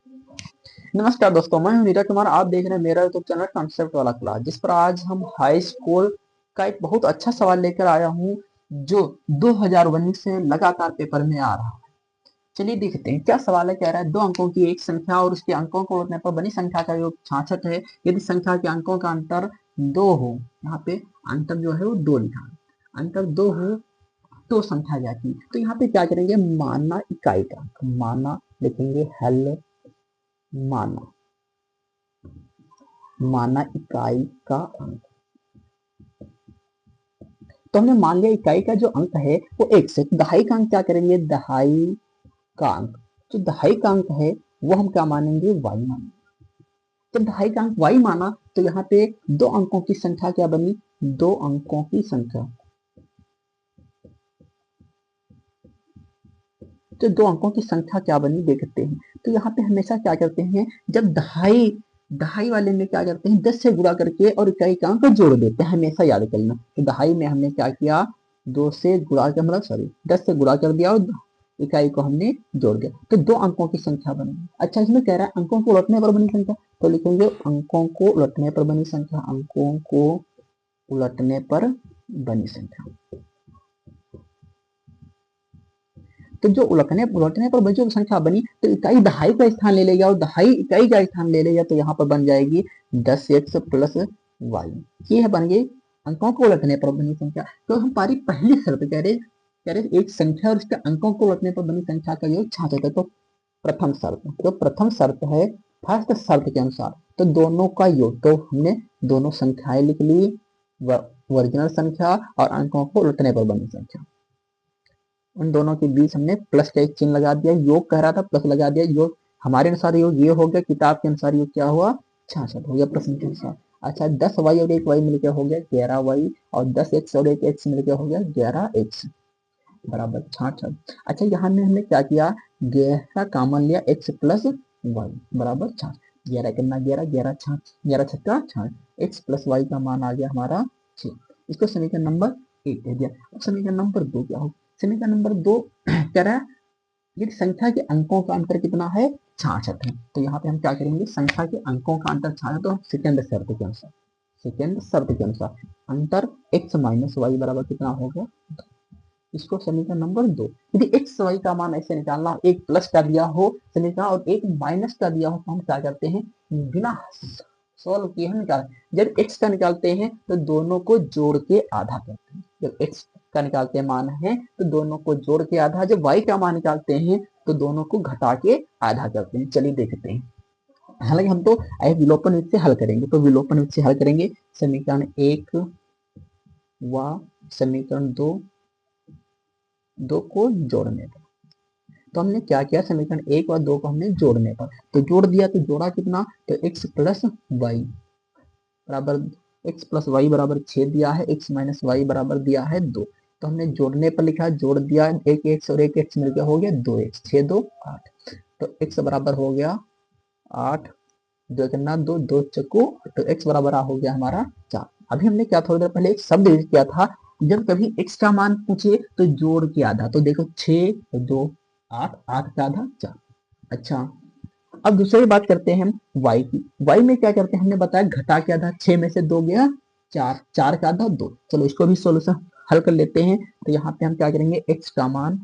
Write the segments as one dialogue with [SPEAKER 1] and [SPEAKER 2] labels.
[SPEAKER 1] नमस्कार दोस्तों, मैं हूं नीरज कुमार। आप देख रहे हैं मेरा यूट्यूब चैनल कॉन्सेप्ट वाला क्लास, जिस पर आज हम हाई स्कूल का एक बहुत अच्छा सवाल लेकर आया हूं जो 2019 से लगातार पेपर में आ रहा है। चलिए देखते हैं क्या सवाल है। कह रहा है दो अंकों की एक संख्या और उसके अंकों को जोड़ने पर बनी संख्या का योग 66 है यदि संख्या के अंकों का अंतर 2 हो। यहाँ पे अंतर जो है वो 2 लिखा है। अंतर 2 हो तो संख्या ज्ञात की। तो यहाँ पे क्या करेंगे, माना इकाई का माना लिखेंगे हल। माना माना इकाई का अंक। तो हमने मान लिया इकाई का जो अंक है वो 1 से। दहाई का अंक क्या करेंगे, दहाई का अंक जो दहाई का अंक है वो हम क्या मानेंगे, y मानेंगे। जब दहाई का अंक y माना तो यहाँ पे दो अंकों की संख्या क्या बनी, दो अंकों की संख्या। तो दो अंकों की संख्या क्या बनी देखते हैं। तो यहाँ पे हमेशा क्या करते हैं, जब दहाई दहाई वाले में क्या करते हैं, 10 से गुणा करके और इकाई का अंक जोड़ देते हैं, हमेशा याद करना। तो दहाई में हमने क्या किया, 2 से गुणा कर मतलब सॉरी 10 से गुणा कर दिया और इकाई को हमने जोड़ दिया, तो दो अंकों की संख्या बनी। अच्छा, इसमें कह रहा है अंकों को उलटने पर बनी संख्या, तो लिखेंगे अंकों को उलटने पर बनी संख्या। अंकों को उलटने पर बनी संख्या। तो जो उलटने पर जो संख्या बनी तो इकाई दहाई का स्थान ले लेगा और दहाई इकाई का स्थान ले लेगा, तो यहाँ पर बन जाएगी 10x प्लस वाई। ये है बन गई अंकों को उलटने पर बनी संख्या। तो हम हमारी पहली शर्त कह रहे एक संख्या और उसके अंकों को उलटने पर बनी संख्या का योग 66 है। तो प्रथम शर्त है, फर्स्ट शर्त के अनुसार तो दोनों का योग। तो हमने दोनों संख्याएं लिख ली, ओरिजिनल संख्या और अंकों को उलटने पर बनी संख्या। उन दोनों के बीच हमने प्लस का एक चिन्ह लगा दिया। योग कह रहा था, प्लस लगा दिया। योग हमारे अनुसार योग ये हो गया, किताब के अनुसार योग क्या हुआ, 66 हो गया प्रश्न के अनुसार। अच्छा, 10y और 1y मिलकर हो गया 11y और 10x और 1x मिलकर हो गया 11x बराबर 66। अच्छा, यहाँ में हमने क्या किया, 11 कॉमन लिया, x प्लस वाई बराबर 66। 11 कितना, 11 11 11 छक्का 66, x प्लस वाई का मान आ गया हमारा 6। इसको समीकरण नंबर 1 दे दिया। अब समीकरण नंबर 2 क्या हो, समीकरण नंबर 2 कह रहा है ये संख्या के अंकों का अंतर कितना है, 66 है। तो यहाँ पे हम क्या करेंगे, संख्या के अंकों का अंतर 66, तो सेकेंड शर्त के अनुसार अंतर x माइनस वाई बराबर कितना हो गया। इसको समीकरण नंबर 2। यदि x वाई का मान ऐसे निकालना हो, एक प्लस का दिया हो समीकरण और एक माइनस का दिया हो, तो हम क्या करते हैं, बिना सॉल्व किए हम निकाल। जब x का निकालते हैं तो दोनों को जोड़ के आधा करते हैं। जब x का निकालते मान है तो दोनों को जोड़ के आधा, जब y का मान निकालते हैं तो दोनों को घटा के आधा करते हैं। चलिए देखते हैं। हालांकि हम तो विलोपन विधि से हल करेंगे, तो विलोपन विधि से हल करेंगे समीकरण 1 व समीकरण 2 को जोड़ने पर। तो हमने क्या किया, समीकरण 1 और 2 को हमने जोड़ने पर तो जोड़ दिया, तो जोड़ा कितना, तो x प्लस वाई बराबर x प्लस वाई बराबर 6 दिया है, x माइनस वाई बराबर दिया है 2। तो हमने जोड़ने पर लिखा, जोड़ दिया, एक x और एक x मिलकर हो गया 2x, 6 2 8। तो x बराबर हो गया 8, 2 कितना 2, 2 चक्कू, तो x बराबर हो गया हमारा 4। अभी हमने क्या थोड़ी देर पहले एक शब्द यूज किया था, जब कभी x का मान पूछे तो जोड़ के आधा। तो देखो 6 2 8, 8 का आधा 4। अच्छा, अब दूसरी बात करते हैं हम y की। y में क्या करते हैं, हमने बताया घटा के आधा, 6 में से 2 गया 4, 4 का आधा 2। चलो इसको भी सोल्यूशन हल कर लेते हैं। तो यहाँ पे हम क्या करेंगे, x का मान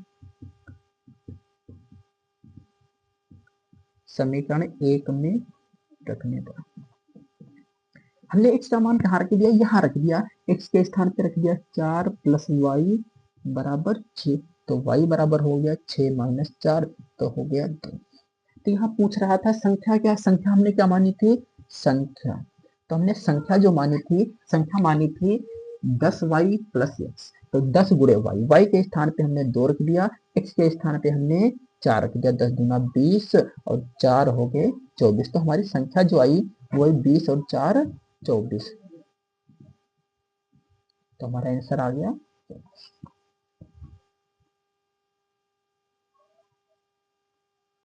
[SPEAKER 1] समीकरण 1 में रखने पर हमने x का मान कहाँ रख दिया, यहाँ रख दिया, x के स्थान पे रख दिया 4 प्लस वाई बराबर 6। तो y बराबर हो गया 6 माइनस 4, तो हो गया 2। तो यहाँ पूछ रहा था संख्या क्या, संख्या हमने क्या मानी थी, संख्या। तो हमने संख्या जो मानी थी, संख्या मानी थी 10y प्लस x। तो 10 गुणे y के स्थान पे हमने 2 रख दिया, x के स्थान पे हमने 4 रख दिया। 10 दूना 20 और 4 हो गए 24। तो हमारी संख्या जो आई वो 20 और 4 24। तो हमारा आंसर आ गया।